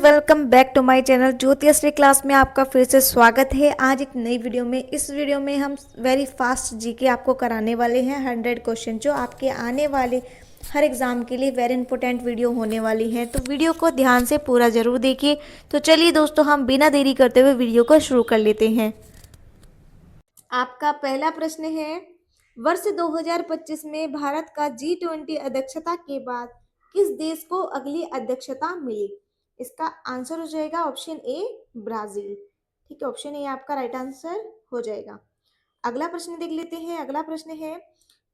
Welcome back to my channel Jyotishri class में आपका फिर से स्वागत है। आज एक नई वीडियो में इस वीडियो में हम वेरी फास्ट जीके आपको कराने वाले हैं 100 क्वेश्चन जो आपके आने वाले हर एग्ज़ाम के लिए वेरी इंपॉर्टेंट वीडियो होने वाली है। तो वीडियो को ध्यान से पूरा ज़रूर देखिए। तो चलिए दोस्तों, हम बिना देरी करते हुए वीडियो को शुरू कर लेते हैं। आपका पहला प्रश्न है, वर्ष 2025 में भारत का G20 अध्यक्षता के बाद किस देश को अगली अध्यक्षता मिली? इसका आंसर हो जाएगा ऑप्शन ए ब्राजील। ठीक है, ऑप्शन ए आपका राइट आंसर हो जाएगा। अगला प्रश्न देख लेते हैं। अगला प्रश्न है,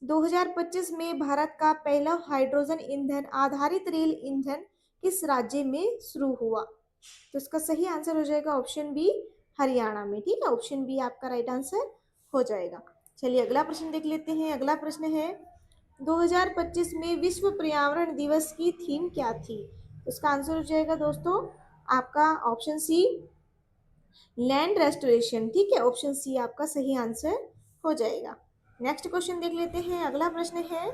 2025 में भारत का पहला हाइड्रोजन ईंधन आधारित रेल इंजन किस राज्य में शुरू हुआ? तो इसका सही आंसर हो जाएगा ऑप्शन बी हरियाणा में। ठीक है, ऑप्शन बी आपका राइट आंसर हो जाएगा। चलिए अगला प्रश्न देख लेते हैं। अगला प्रश्न है, 2025 में विश्व पर्यावरण दिवस की थीम क्या थी? इसका आंसर हो जाएगा दोस्तों आपका ऑप्शन सी लैंड रेस्टोरेशन। ठीक है, ऑप्शन सी आपका सही आंसर हो जाएगा। नेक्स्ट क्वेश्चन देख लेते हैं। अगला प्रश्न है,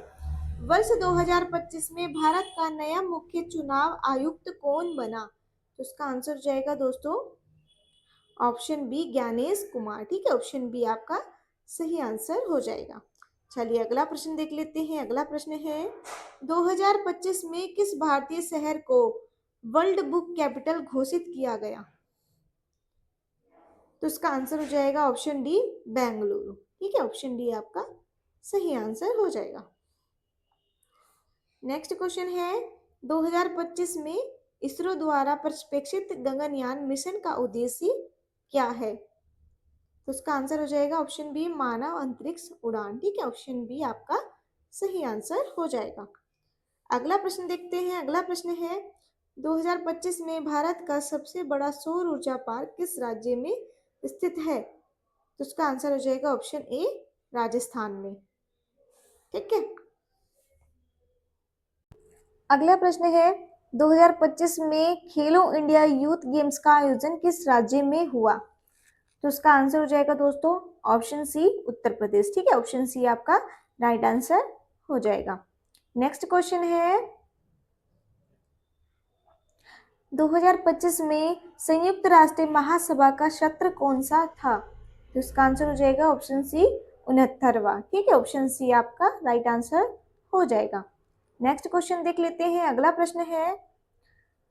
वर्ष 2025 में भारत का नया मुख्य चुनाव आयुक्त कौन बना? तो इसका आंसर हो जाएगा दोस्तों ऑप्शन बी ज्ञानेश कुमार। ठीक है, ऑप्शन बी आपका सही आंसर हो जाएगा। चलिए अगला प्रश्न देख लेते हैं। अगला प्रश्न है, 2025 में किस भारतीय शहर को वर्ल्ड बुक कैपिटल घोषित किया गया? तो इसका आंसर हो जाएगा ऑप्शन डी बेंगलुरु। ठीक है, ऑप्शन डी आपका सही आंसर हो जाएगा। नेक्स्ट क्वेश्चन है, 2025 में इसरो द्वारा प्रक्षेपित गगनयान मिशन का उद्देश्य क्या है? तो इसका आंसर हो जाएगा ऑप्शन बी मानव अंतरिक्ष उड़ान। ठीक है, ऑप्शन बी आपका सही आंसर हो जाएगा। अगला प्रश्न देखते हैं। अगला प्रश्न है, 2025 में भारत का सबसे बड़ा सौर ऊर्जा पार्क किस राज्य में स्थित है? तो इसका आंसर हो जाएगा ऑप्शन ए राजस्थान में। ठीक है, अगला प्रश्न है, 2025 में खेलो इंडिया यूथ गेम्स का आयोजन किस राज्य में हुआ? तो इसका आंसर हो जाएगा दोस्तों ऑप्शन सी उत्तर प्रदेश। ठीक है, ऑप्शन सी आपका राइट आंसर हो जाएगा। नेक्स्ट क्वेश्चन है, 2025 में संयुक्त राष्ट्र महासभा का सत्र कौन सा था? तो इसका आंसर हो जाएगा ऑप्शन सी 69वां। ठीक है, ऑप्शन सी आपका राइट आंसर हो जाएगा। नेक्स्ट क्वेश्चन देख लेते हैं। अगला प्रश्न है,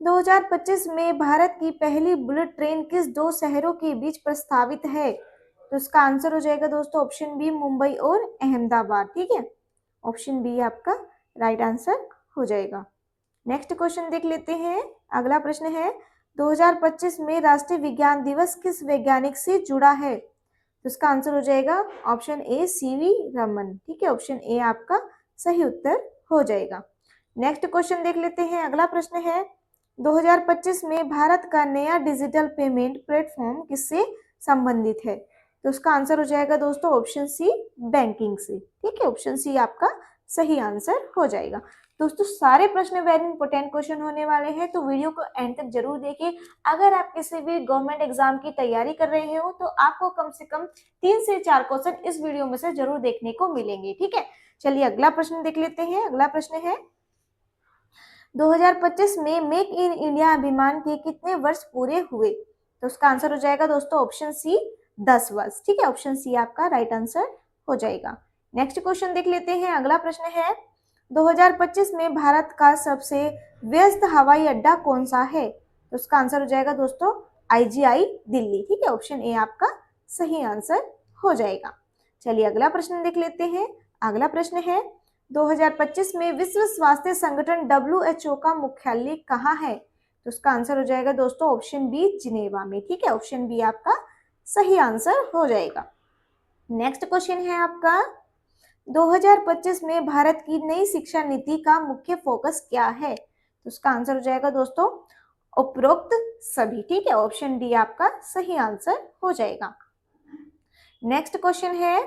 2025 में भारत की पहली बुलेट ट्रेन किस दो शहरों के बीच प्रस्तावित है? तो इसका आंसर हो जाएगा दोस्तों ऑप्शन बी मुंबई और अहमदाबाद। ठीक है, ऑप्शन बी आपका राइट आंसर हो जाएगा। नेक्स्ट क्वेश्चन देख लेते हैं। अगला प्रश्न है, 2025 में राष्ट्रीय विज्ञान दिवस किस वैज्ञानिक से जुड़ा है? तो इसका आंसर हो जाएगा ऑप्शन ए सीवी रमन। ठीक है, ऑप्शन ए आपका सही उत्तर हो जाएगा। नेक्स्ट क्वेश्चन देख लेते हैं। अगला प्रश्न है, 2025 में भारत का नया डिजिटल पेमेंट प्लेटफॉर्म किससे संबंधित है? तो उसका आंसर हो जाएगा दोस्तों ऑप्शन सी बैंकिंग से। ठीक है, ऑप्शन सी आपका सही आंसर हो जाएगा। दोस्तों सारे प्रश्न वेरी इंपॉर्टेंट क्वेश्चन होने वाले हैं, तो वीडियो को एंड तक जरूर देखिए। अगर आप किसी भी गवर्नमेंट एग्जाम की तैयारी कर रहे हो तो आपको कम से कम 3 से 4 क्वेश्चन इस वीडियो में से जरूर देखने को मिलेंगे। ठीक है, चलिए अगला प्रश्न देख लेते हैं। अगला प्रश्न है, 2025 में मेक इन इंडिया अभियान के कितने वर्ष पूरे हुए? तो उसका आंसर हो जाएगा दोस्तों ऑप्शन सी 10 वर्ष। ठीक है, ऑप्शन सी आपका राइट आंसर हो जाएगा। नेक्स्ट क्वेश्चन देख लेते हैं। अगला प्रश्न है, 2025 में भारत का सबसे व्यस्त हवाई अड्डा कौन सा है? तो उसका आंसर हो जाएगा दोस्तों आईजीआई दिल्ली। ठीक है, ऑप्शन ए आपका सही आंसर हो जाएगा। चलिए अगला प्रश्न देख लेते हैं। अगला प्रश्न है, 2025 में विश्व स्वास्थ्य संगठन WHO का मुख्यालय कहाँ है? तो उसका आंसर हो जाएगा दोस्तों ऑप्शन बी जिनेवा में। ठीक है, ऑप्शन बी आपका सही आंसर हो जाएगा। नेक्स्ट क्वेश्चन है आपका, 2025 में भारत की नई शिक्षा नीति का मुख्य फोकस क्या है? तो उसका आंसर हो जाएगा दोस्तों उपरोक्त सभी। ठीक है, ऑप्शन डी आपका सही आंसर हो जाएगा। नेक्स्ट क्वेश्चन है,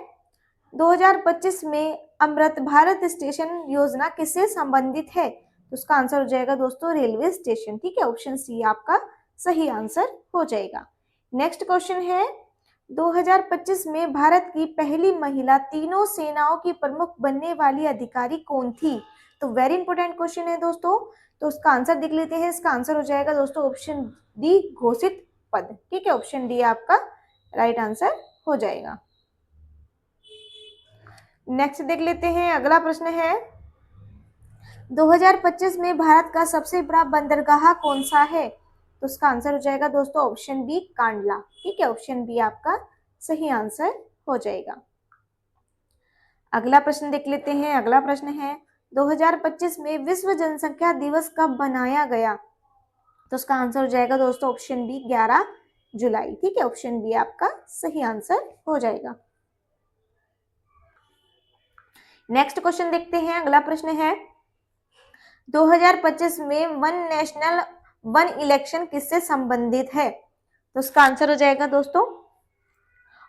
2025 में अमृत भारत स्टेशन योजना किससे संबंधित है? तो उसका आंसर हो जाएगा दोस्तों रेलवे स्टेशन। ठीक है, ऑप्शन सी आपका सही आंसर हो जाएगा। नेक्स्ट क्वेश्चन है, 2025 में भारत की पहली महिला तीनों सेनाओं की प्रमुख बनने वाली अधिकारी कौन थी? तो वेरी इंपॉर्टेंट क्वेश्चन है दोस्तों। तो उसका आंसर देख लेते हैं। इसका आंसर हो जाएगा दोस्तों ऑप्शन डी, घोषित पद। ठीक है, ऑप्शन डी आपका राइट आंसर हो जाएगा। नेक्स्ट देख लेते हैं, अगला प्रश्न है 2025 में भारत का सबसे बड़ा बंदरगाह कौन सा है? तो उसका आंसर हो जाएगा दोस्तों ऑप्शन बी, कांडला। ठीक है, ऑप्शन बी आपका सही आंसर हो जाएगा। अगला प्रश्न देख लेते हैं। अगला प्रश्न है 2025 में विश्व जनसंख्या दिवस कब मनाया गया? तो उसका आंसर हो जाएगा दोस्तों ऑप्शन बी, 11 जुलाई। ठीक है, ऑप्शन बी आपका सही आंसर हो जाएगा। नेक्स्ट क्वेश्चन देखते हैं। अगला प्रश्न है 2025 में वन इलेक्शन किससे संबंधित है? तो उसका आंसर हो जाएगा दोस्तों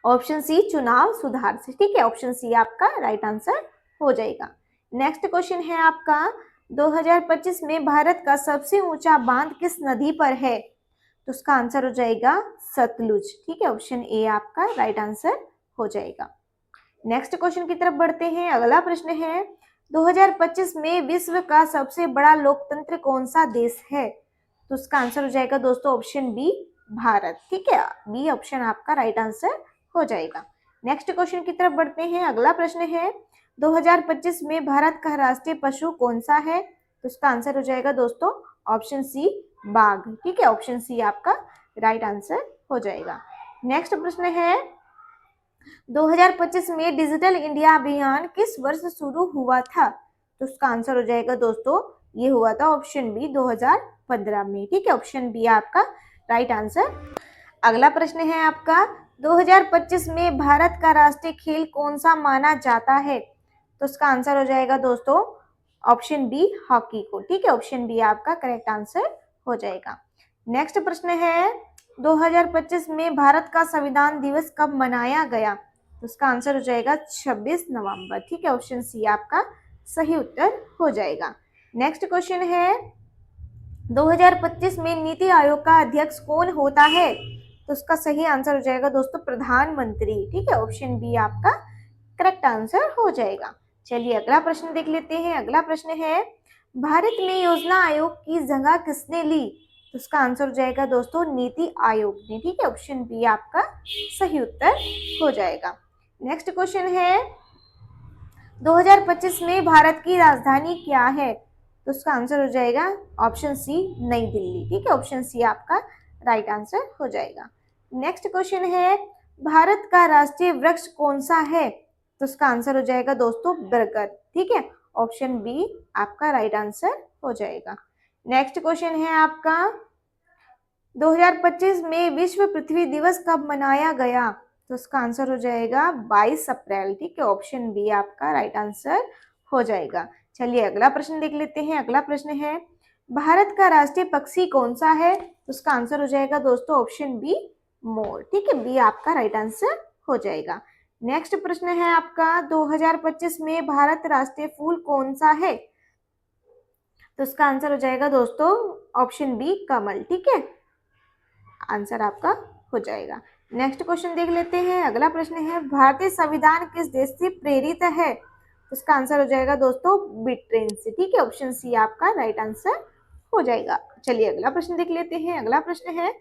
ऑप्शन सी, चुनाव सुधार से। ठीक है, ऑप्शन सी आपका राइट आंसर हो जाएगा। नेक्स्ट क्वेश्चन है आपका 2025 में भारत का सबसे ऊंचा बांध किस नदी पर है? तो उसका आंसर हो जाएगा सतलुज। ठीक है, ऑप्शन ए आपका राइट आंसर हो जाएगा। नेक्स्ट क्वेश्चन की तरफ बढ़ते हैं। अगला प्रश्न है 2025 में विश्व का सबसे बड़ा लोकतंत्र कौन सा देश है? तो उसका आंसर हो जाएगा दोस्तों ऑप्शन बी, भारत। ठीक है, बी ऑप्शन आपका राइट आंसर हो जाएगा। नेक्स्ट क्वेश्चन की तरफ बढ़ते हैं। अगला प्रश्न है 2025 में भारत का राष्ट्रीय पशु कौन सा है? तो उसका आंसर हो जाएगा दोस्तों ऑप्शन सी, बाघ। ठीक है, ऑप्शन सी आपका राइट आंसर हो जाएगा। नेक्स्ट प्रश्न है 2025 में डिजिटल इंडिया अभियान किस वर्ष शुरू हुआ था? तो उसका आंसर हो जाएगा दोस्तों ये हुआ था ऑप्शन बी, 2015 में। ठीक है, ऑप्शन बी आपका राइट आंसर। अगला प्रश्न है आपका 2025 में भारत का राष्ट्रीय खेल कौन सा माना जाता है? तो उसका आंसर हो जाएगा दोस्तों ऑप्शन बी, हॉकी को। ठीक है, ऑप्शन बी आपका करेक्ट आंसर हो जाएगा। नेक्स्ट प्रश्न है 2025 में भारत का संविधान दिवस कब मनाया गया? तो उसका आंसर हो जाएगा 26 नवंबर। ठीक है, ऑप्शन सी आपका सही उत्तर हो जाएगा। नेक्स्ट क्वेश्चन है 2025 में नीति आयोग का अध्यक्ष कौन होता है? तो उसका सही आंसर हो जाएगा दोस्तों प्रधानमंत्री। ठीक है, ऑप्शन बी आपका करेक्ट आंसर हो जाएगा। चलिए अगला प्रश्न देख लेते हैं। अगला प्रश्न है भारत में योजना आयोग की जगह किसने ली? तो उसका आंसर हो जाएगा दोस्तों नीति आयोग ने। ठीक है, ऑप्शन बी आपका सही उत्तर हो जाएगा। नेक्स्ट क्वेश्चन है 2025 में भारत की राजधानी क्या है? तो उसका आंसर हो जाएगा ऑप्शन सी, नई दिल्ली। ठीक है, ऑप्शन सी आपका राइट आंसर हो जाएगा। नेक्स्ट क्वेश्चन है भारत का राष्ट्रीय वृक्ष कौन सा है? तो उसका आंसर हो जाएगा दोस्तों बरगद। ठीक है, ऑप्शन बी आपका राइट आंसर हो जाएगा। नेक्स्ट क्वेश्चन है आपका 2025 में विश्व पृथ्वी दिवस कब मनाया गया? तो उसका आंसर हो जाएगा 22 अप्रैल। ठीक है, ऑप्शन बी आपका राइट आंसर हो जाएगा। चलिए अगला प्रश्न देख लेते हैं। अगला प्रश्न है भारत का राष्ट्रीय पक्षी कौन सा है? तो उसका आंसर हो जाएगा दोस्तों ऑप्शन बी, मोर। ठीक है, बी आपका राइट आंसर हो जाएगा। नेक्स्ट प्रश्न है आपका 2025 में भारत राष्ट्रीय फूल कौन सा है? तो उसका आंसर हो जाएगा दोस्तों ऑप्शन बी, कमल। ठीक है, आंसर आपका हो जाएगा। नेक्स्ट क्वेश्चन देख लेते हैं। अगला प्रश्न है भारतीय संविधान किस देश से प्रेरित है? तो उसका आंसर हो जाएगा दोस्तों ब्रिटेन से। ठीक है, ऑप्शन सी आपका राइट आंसर हो जाएगा। चलिए अगला प्रश्न देख लेते हैं। अगला प्रश्न है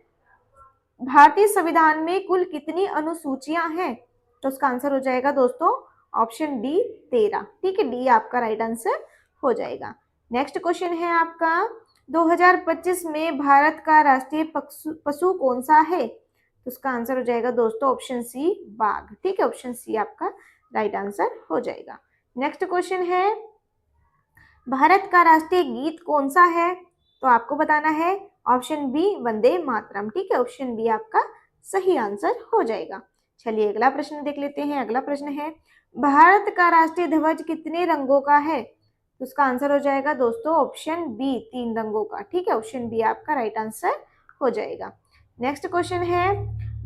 भारतीय संविधान में कुल कितनी अनुसूचियां हैं? तो उसका आंसर हो जाएगा दोस्तों ऑप्शन डी, 13। ठीक है, डी आपका राइट आंसर हो जाएगा। नेक्स्ट क्वेश्चन है आपका 2025 में भारत का राष्ट्रीय पशु कौन सा है? तो उसका आंसर हो जाएगा दोस्तों ऑप्शन सी, बाघ। ठीक है, ऑप्शन सी आपका राइट आंसर हो जाएगा। नेक्स्ट क्वेश्चन है भारत का राष्ट्रीय गीत कौन सा है? तो आपको बताना है ऑप्शन बी, वंदे मातरम। ठीक है, ऑप्शन बी आपका सही आंसर हो जाएगा। चलिए अगला प्रश्न देख लेते हैं। अगला प्रश्न है भारत का राष्ट्रीय ध्वज कितने रंगों का है? तो उसका आंसर हो जाएगा दोस्तों ऑप्शन बी, 3 रंगों का। ठीक है, ऑप्शन बी आपका राइट आंसर हो जाएगा। नेक्स्ट क्वेश्चन है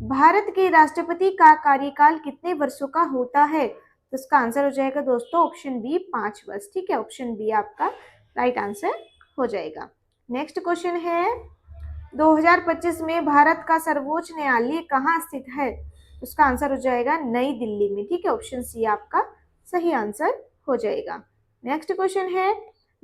भारत के राष्ट्रपति का कार्यकाल कितने वर्षों का होता है? तो इसका आंसर हो जाएगा दोस्तों ऑप्शन बी, 5 वर्ष। ठीक है, ऑप्शन बी आपका राइट आंसर हो जाएगा। नेक्स्ट क्वेश्चन है 2025 में भारत का सर्वोच्च न्यायालय कहाँ स्थित है? उसका आंसर हो जाएगा नई दिल्ली में। ठीक है, ऑप्शन सी आपका सही आंसर हो जाएगा। नेक्स्ट क्वेश्चन है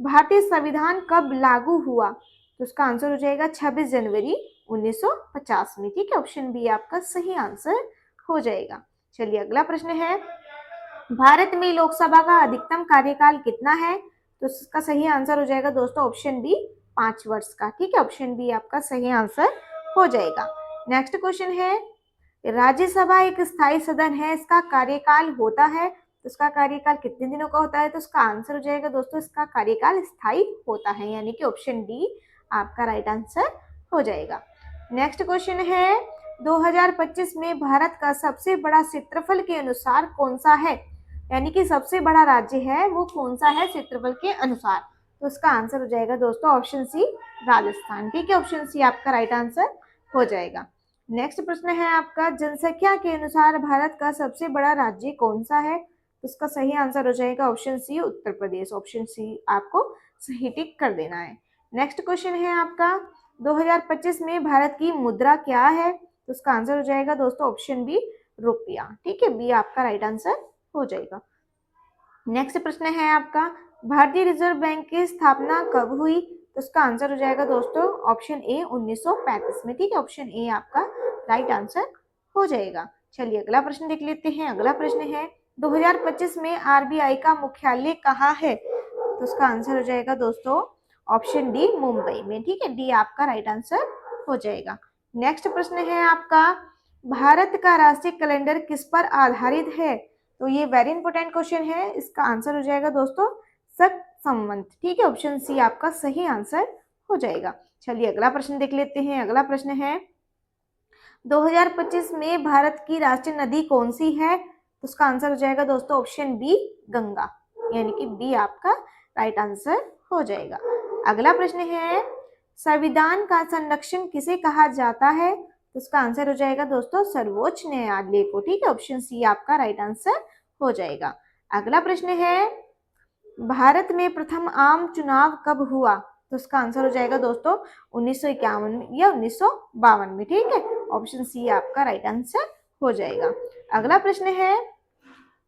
भारतीय संविधान कब लागू हुआ? तो उसका आंसर हो जाएगा 26 जनवरी 1950 में। ठीक है, ऑप्शन बी आपका सही आंसर हो जाएगा। चलिए अगला प्रश्न है, भारत में लोकसभा का अधिकतम कार्यकाल कितना है? तो इसका सही आंसर हो जाएगा दोस्तों ऑप्शन बी 5 वर्ष का। ठीक है, ऑप्शन बी आपका सही आंसर हो जाएगा। नेक्स्ट क्वेश्चन है, राज्यसभा एक स्थायी सदन है, इसका कार्यकाल होता है, तो इसका कार्यकाल कितने दिनों का होता है? तो इसका आंसर हो जाएगा दोस्तों, इसका कार्यकाल स्थायी होता है, यानी कि ऑप्शन डी आपका राइट आंसर हो जाएगा। नेक्स्ट क्वेश्चन है, 2025 में भारत का सबसे बड़ा क्षेत्रफल के अनुसार कौन सा है? यानी कि सबसे बड़ा राज्य है वो कौन सा है क्षेत्रफल के अनुसार? तो इसका आंसर हो जाएगा दोस्तों ऑप्शन सी राजस्थान। ठीक है, ऑप्शन सी आपका राइट आंसर हो जाएगा। नेक्स्ट प्रश्न है आपका, जनसंख्या के अनुसार भारत का सबसे बड़ा राज्य कौन सा है? तो इसका सही आंसर हो जाएगा ऑप्शन सी उत्तर प्रदेश। ऑप्शन सी आपको सही टिक कर देना है। नेक्स्ट क्वेश्चन है आपका, 2025 में भारत की मुद्रा क्या है? तो इसका आंसर हो जाएगा दोस्तों ऑप्शन बी रुपया। ठीक है, बी आपका राइट आंसर हो जाएगा। नेक्स्ट प्रश्न है आपका, भारतीय रिजर्व बैंक की स्थापना कब हुई? तो इसका आंसर हो जाएगा दोस्तों ऑप्शन ए 1935 में। ठीक है, ऑप्शन ए आपका राइट आंसर हो जाएगा। चलिए अगला प्रश्न देख लेते हैं। अगला प्रश्न है, 2025 में आरबीआई का मुख्यालय कहाँ है? तो इसका आंसर हो जाएगा दोस्तों ऑप्शन डी मुंबई में। ठीक है, डी आपका राइट आंसर हो जाएगा। नेक्स्ट प्रश्न है आपका, भारत का राष्ट्रीय कैलेंडर किस पर आधारित है? तो ये वेरी इंपॉर्टेंट क्वेश्चन है, इसका आंसर हो जाएगा दोस्तों सत संवत। ठीक है, ऑप्शन सी आपका सही आंसर हो जाएगा। चलिए अगला प्रश्न देख लेते हैं। अगला प्रश्न है, 2025 में भारत की राष्ट्रीय नदी कौन सी है? तो उसका आंसर हो जाएगा दोस्तों ऑप्शन बी गंगा, यानी कि बी आपका राइट आंसर हो जाएगा। अगला प्रश्न है, संविधान का संरक्षण किसे कहा जाता है? तो उसका आंसर हो जाएगा दोस्तों सर्वोच्च न्यायालय को। ठीक है, ऑप्शन सी आपका राइट आंसर हो जाएगा। अगला प्रश्न है, भारत में प्रथम आम चुनाव कब हुआ? तो उसका आंसर हो जाएगा दोस्तों 1951 या 1952 में। ठीक है, ऑप्शन सी आपका राइट आंसर हो जाएगा। अगला प्रश्न है,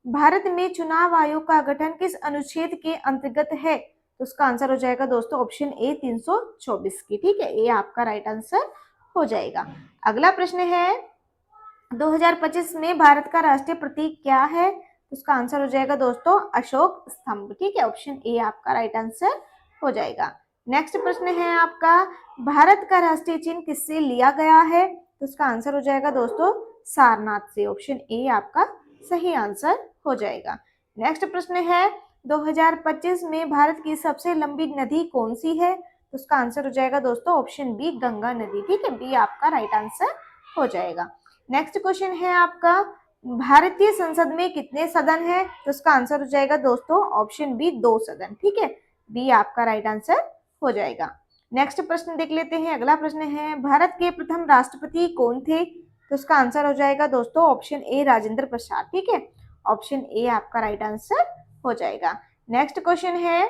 भारत में चुनाव आयोग का गठन किस अनुच्छेद के अंतर्गत है? तो उसका आंसर हो जाएगा दोस्तों ऑप्शन ए 324 की। ठीक है, ए आपका राइट आंसर हो जाएगा। अगला प्रश्न है, 2025 में भारत का राष्ट्रीय प्रतीक क्या है? तो उसका आंसर हो जाएगा दोस्तों अशोक स्तंभ। ठीक है, ऑप्शन ए आपका राइट आंसर हो जाएगा। नेक्स्ट प्रश्न है आपका, भारत का राष्ट्रीय चिन्ह किससे लिया गया है? तो उसका आंसर हो जाएगा दोस्तों सारनाथ से। ऑप्शन ए आपका सही आंसर हो जाएगा। नेक्स्ट प्रश्न है, 2025 में भारत की सबसे लंबी नदी कौन सी है? तो उसका आंसर हो जाएगा दोस्तों ऑप्शन बी गंगा नदी। ठीक है, बी आपका राइट आंसर हो जाएगा। नेक्स्ट क्वेश्चन है आपका, भारतीय संसद में कितने सदन है? तो उसका आंसर हो जाएगा दोस्तों ऑप्शन बी 2 सदन। ठीक है, बी आपका राइट आंसर हो जाएगा। नेक्स्ट प्रश्न देख लेते हैं। अगला प्रश्न है, भारत के प्रथम राष्ट्रपति कौन थे? तो उसका आंसर हो जाएगा दोस्तों ऑप्शन ए राजेंद्र प्रसाद। ठीक है, ऑप्शन ए आपका राइट आंसर हो जाएगा। नेक्स्ट क्वेश्चन है,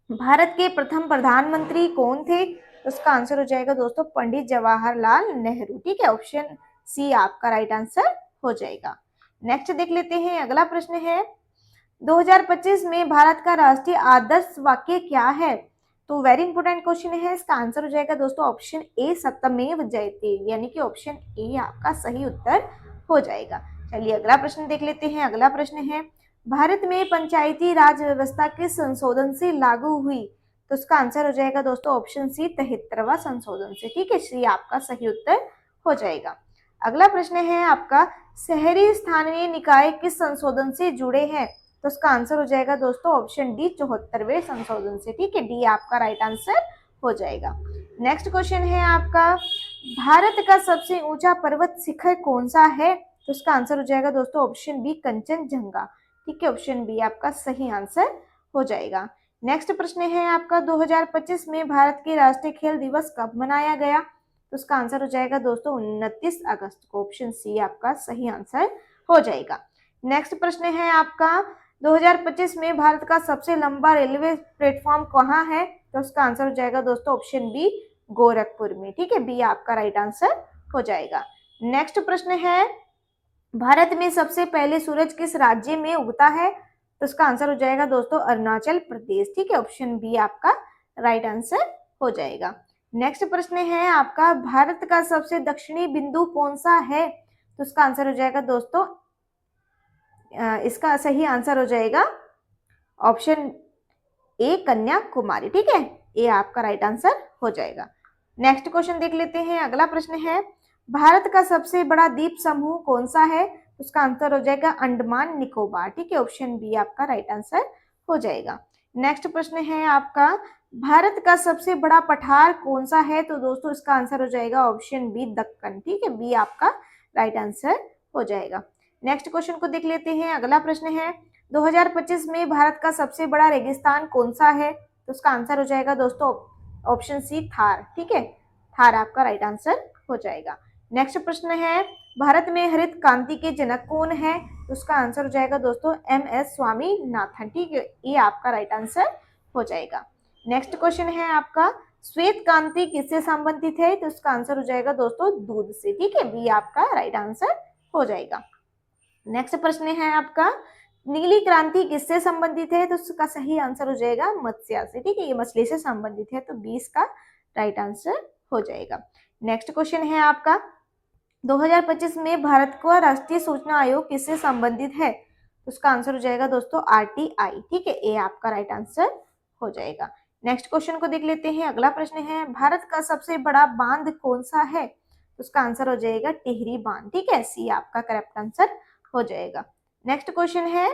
भारत के प्रथम प्रधानमंत्री कौन थे? तो उसका आंसर हो जाएगा दोस्तों पंडित जवाहरलाल नेहरू। ठीक है, ऑप्शन सी आपका राइट आंसर हो जाएगा। नेक्स्ट देख लेते हैं। अगला प्रश्न है, 2025 में भारत का राष्ट्रीय आदर्श वाक्य क्या है? तो वेरी इंपॉर्टेंट क्वेश्चन है, इसका आंसर हो जाएगा दोस्तों ऑप्शन ए सत्यमेव जयते, यानी कि ऑप्शन ए आपका सही उत्तर हो जाएगा। चलिए अगला प्रश्न देख लेते हैं। अगला प्रश्न है, भारत में पंचायती राज व्यवस्था किस संशोधन से लागू हुई? तो उसका आंसर हो जाएगा दोस्तों ऑप्शन सी 73वां संशोधन से। ठीक है, सी आपका सही उत्तर हो जाएगा। अगला प्रश्न है आपका, शहरी स्थानीय निकाय किस संशोधन से जुड़े हैं? तो उसका आंसर हो जाएगा दोस्तों ऑप्शन डी 74वें संशोधन से। ठीक है, डी आपका राइट आंसर हो जाएगा। नेक्स्ट क्वेश्चन है आपका, भारत का सबसे ऊंचा पर्वत शिखर कौन सा है? तो उसका आंसर हो जाएगा दोस्तों ऑप्शन बी कंचनजंगा। ठीक है, ऑप्शन बी आपका सही आंसर हो जाएगा। नेक्स्ट प्रश्न है आपका, 2025 में भारत के राष्ट्रीय खेल दिवस कब मनाया गया? तो उसका आंसर हो जाएगा दोस्तों 29 अगस्त को। ऑप्शन सी आपका सही आंसर हो जाएगा। नेक्स्ट प्रश्न है आपका, 2025 में भारत का सबसे लंबा रेलवे प्लेटफॉर्म कहाँ है? तो उसका आंसर हो जाएगा दोस्तों ऑप्शन बी गोरखपुर में। ठीक है, बी आपका राइट आंसर हो जाएगा। नेक्स्ट प्रश्न है, भारत में सबसे पहले सूरज किस राज्य में उगता है? तो उसका आंसर हो जाएगा दोस्तों अरुणाचल प्रदेश। ठीक है, ऑप्शन बी आपका राइट आंसर हो जाएगा। नेक्स्ट प्रश्न है आपका, भारत का सबसे दक्षिणी बिंदु कौन सा है? तो उसका आंसर हो जाएगा दोस्तों, इसका सही आंसर हो जाएगा ऑप्शन ए कन्याकुमारी। ठीक है, ए आपका राइट आंसर हो जाएगा। नेक्स्ट क्वेश्चन देख लेते हैं। अगला प्रश्न है, भारत का सबसे बड़ा द्वीप समूह कौन सा है? उसका आंसर हो जाएगा अंडमान निकोबार। ठीक है, ऑप्शन बी आपका राइट आंसर हो जाएगा। नेक्स्ट प्रश्न है आपका, भारत का सबसे बड़ा पठार कौन सा है? तो दोस्तों इसका आंसर हो जाएगा ऑप्शन बी दक्कन। ठीक है, बी आपका राइट आंसर हो जाएगा। नेक्स्ट क्वेश्चन को देख लेते हैं। अगला प्रश्न है, 2025 में भारत का सबसे बड़ा रेगिस्तान कौन सा है? तो उसका आंसर हो जाएगा दोस्तों ऑप्शन सी थार। ठीक है, थार आपका राइट आंसर हो जाएगा। नेक्स्ट प्रश्न है, भारत में हरित क्रांति के जनक कौन है? तो उसका आंसर हो जाएगा दोस्तों MS स्वामीनाथन। ठीक है, ये आपका राइट आंसर हो जाएगा। नेक्स्ट क्वेश्चन है आपका, श्वेत क्रांति किससे संबंधित है? तो उसका आंसर हो जाएगा दोस्तों दूध से। ठीक है, बी आपका राइट आंसर हो जाएगा। नेक्स्ट प्रश्न है आपका, नीली क्रांति किससे संबंधित है? तो उसका सही आंसर हो जाएगा मत्स्य से। ठीक है, ये मछली से संबंधित है, तो 20 का राइट आंसर हो जाएगा। नेक्स्ट क्वेश्चन है आपका, 2025 में भारत का राष्ट्रीय सूचना आयोग किससे संबंधित है? तो उसका आंसर हो जाएगा दोस्तों RTI। ठीक है, ए आपका राइट आंसर हो जाएगा। नेक्स्ट क्वेश्चन को देख लेते हैं। अगला प्रश्न है, भारत का सबसे बड़ा बांध कौन सा है? तो उसका आंसर हो जाएगा टिहरी बांध। ठीक है, सी आपका करेक्ट आंसर हो जाएगा। नेक्स्ट क्वेश्चन है,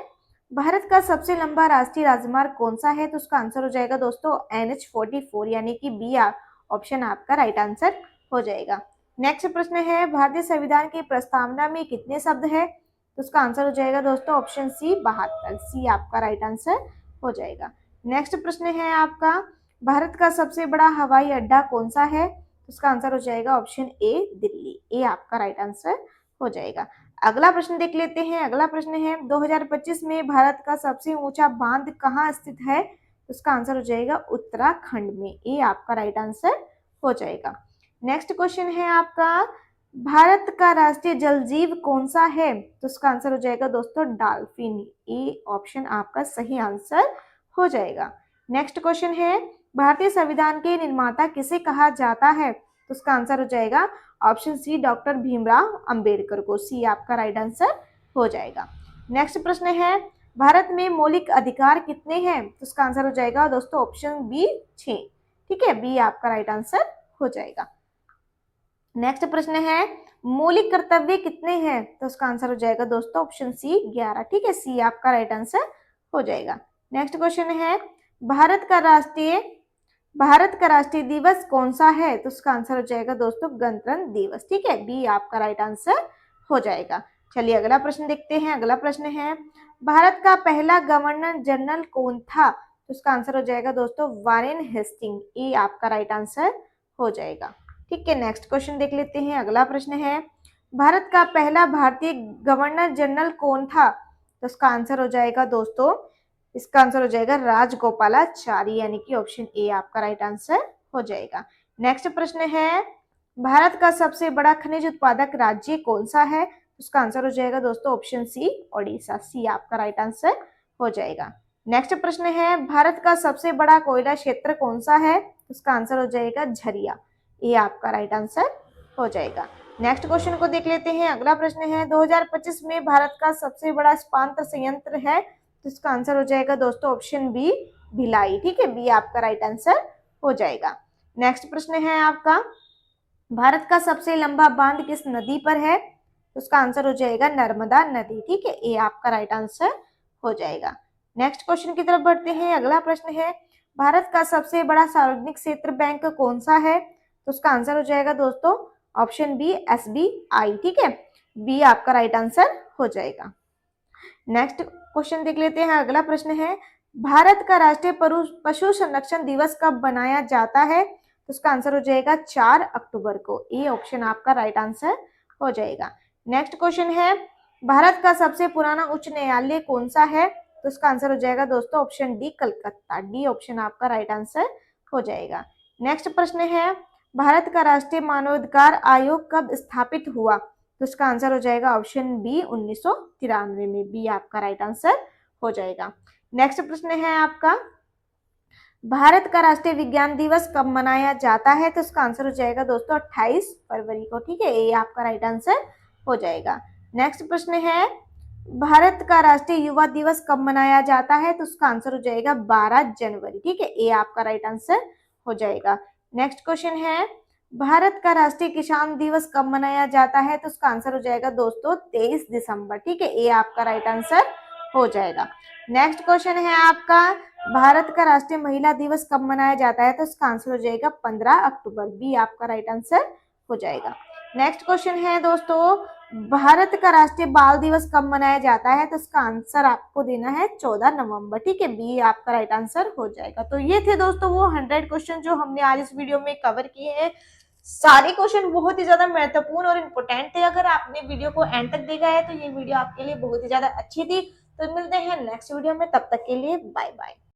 भारत का सबसे लंबा राष्ट्रीय राजमार्ग कौन सा है? तो उसका आंसर हो जाएगा दोस्तों NH44, यानी कि बी ऑप्शन आपका राइट आंसर हो जाएगा। नेक्स्ट प्रश्न है, भारतीय संविधान की प्रस्तावना में कितने शब्द है? तो उसका आंसर हो जाएगा दोस्तों ऑप्शन सी 72। सी आपका राइट आंसर हो जाएगा। नेक्स्ट प्रश्न है आपका, भारत का सबसे बड़ा हवाई अड्डा कौन सा है? तो उसका आंसर हो जाएगा ऑप्शन ए दिल्ली। ए आपका राइट आंसर हो जाएगा। अगला प्रश्न देख लेते हैं। अगला प्रश्न है, 2025 में भारत का सबसे ऊंचा बांध कहाँ स्थित है? तो उसका आंसर हो जाएगा उत्तराखंड में। ए आपका राइट आंसर हो जाएगा। नेक्स्ट क्वेश्चन है आपका, भारत का राष्ट्रीय जल जीव कौन सा है? तो उसका आंसर हो जाएगा दोस्तों डॉल्फिन। ए ऑप्शन आपका सही आंसर हो जाएगा। नेक्स्ट क्वेश्चन है, भारतीय संविधान के निर्माता किसे कहा जाता है? तो उसका आंसर हो जाएगा option C doctor Bhimrao Ambedkar को। सी आपका राइट आंसर हो जाएगा। नेक्स्ट प्रश्न है, भारत में मौलिक अधिकार कितने हैं? तो उसका आंसर हो जाएगा दोस्तों ऑप्शन बी 6। ठीक है, बी आपका राइट आंसर हो जाएगा। नेक्स्ट प्रश्न है, मौलिक कर्तव्य कितने हैं? तो उसका आंसर हो जाएगा दोस्तों ऑप्शन सी 11। ठीक है, सी आपका राइट आंसर हो जाएगा। नेक्स्ट क्वेश्चन है, भारत का राष्ट्रीय दिवस कौन सा है? तो उसका आंसर हो जाएगा दोस्तों गणतंत्र दिवस। ठीक है, बी आपका राइट आंसर हो जाएगा। चलिए अगला प्रश्न देखते हैं। अगला प्रश्न है, भारत का पहला गवर्नर जनरल कौन था? तो उसका आंसर हो जाएगा दोस्तों वारेन हेस्टिंग। ए आपका राइट आंसर हो जाएगा। ठीक है, नेक्स्ट क्वेश्चन देख लेते हैं। अगला प्रश्न है, भारत का पहला भारतीय गवर्नर जनरल कौन था? तो उसका आंसर हो जाएगा दोस्तों, इसका आंसर हो जाएगा राजगोपालाचारी, यानी कि ऑप्शन ए आपका राइट आंसर हो जाएगा। नेक्स्ट प्रश्न है, भारत का सबसे बड़ा खनिज उत्पादक राज्य कौन सा है? उसका आंसर हो जाएगा दोस्तों ऑप्शन सी ओडिशा। सी आपका राइट आंसर हो जाएगा। नेक्स्ट प्रश्न है, भारत का सबसे बड़ा कोयला क्षेत्र कौन सा है? उसका आंसर हो जाएगा झरिया। ये आपका राइट आंसर हो जाएगा। नेक्स्ट क्वेश्चन को देख लेते हैं। अगला प्रश्न है, 2025 में भारत का सबसे बड़ा इस्पात संयंत्र है? तो इसका आंसर हो जाएगा दोस्तों ऑप्शन बी भिलाई। ठीक है, बी आपका राइट आंसर हो जाएगा। नेक्स्ट प्रश्न है आपका, भारत का सबसे लंबा बांध किस नदी पर है? तो उसका आंसर हो जाएगा नर्मदा नदी। ठीक है, ए आपका राइट आंसर हो जाएगा। नेक्स्ट क्वेश्चन की तरफ बढ़ते हैं। अगला प्रश्न है, भारत का सबसे बड़ा सार्वजनिक क्षेत्र बैंक कौन सा है? तो उसका आंसर हो जाएगा दोस्तों ऑप्शन बी SBI। ठीक है, बी आपका राइट आंसर हो जाएगा। नेक्स्ट क्वेश्चन देख लेते हैं। अगला प्रश्न है, भारत का राष्ट्रीय पशु संरक्षण दिवस कब बनाया जाता है? तो उसका आंसर हो जाएगा 4 अक्टूबर को। ए ऑप्शन आपका राइट आंसर हो जाएगा। नेक्स्ट क्वेश्चन है, भारत का सबसे पुराना उच्च न्यायालय कौन सा है? तो उसका आंसर हो जाएगा दोस्तों option D Calcutta. D option आपका राइट आंसर हो जाएगा। नेक्स्ट प्रश्न है, भारत का राष्ट्रीय मानवाधिकार आयोग कब स्थापित हुआ? तो उसका आंसर हो जाएगा ऑप्शन बी 1993 में। बी आपका राइट आंसर हो जाएगा। नेक्स्ट प्रश्न है आपका, भारत का राष्ट्रीय विज्ञान दिवस कब मनाया जाता है? तो इसका आंसर हो जाएगा दोस्तों 28 फरवरी को। ठीक है, ये आपका राइट आंसर हो जाएगा। नेक्स्ट प्रश्न है, भारत का राष्ट्रीय युवा दिवस कब मनाया जाता है? तो उसका आंसर हो जाएगा 12 जनवरी। ठीक है, ये आपका राइट आंसर हो जाएगा। नेक्स्ट क्वेश्चन है, भारत का राष्ट्रीय किसान दिवस कब मनाया जाता है? तो उसका आंसर हो जाएगा दोस्तों 23 दिसंबर। ठीक है, ये आपका राइट आंसर हो जाएगा। नेक्स्ट क्वेश्चन है आपका, भारत का राष्ट्रीय महिला दिवस कब मनाया जाता है? तो इसका आंसर हो जाएगा 15 अक्टूबर। बी आपका राइट आंसर हो जाएगा। नेक्स्ट क्वेश्चन है दोस्तों, भारत का राष्ट्रीय बाल दिवस कब मनाया जाता है? तो इसका आंसर आपको देना है 14 नवंबर। ठीक है, बी आपका राइट आंसर हो जाएगा। तो ये थे दोस्तों वो 100 क्वेश्चन जो हमने आज इस वीडियो में कवर किए हैं। सारे क्वेश्चन बहुत ही ज्यादा महत्वपूर्ण और इम्पोर्टेंट थे। अगर आपने वीडियो को एंड तक देखा है तो ये वीडियो आपके लिए बहुत ही ज्यादा अच्छी थी। तो मिलते हैं नेक्स्ट वीडियो में, तब तक के लिए बाय बाय।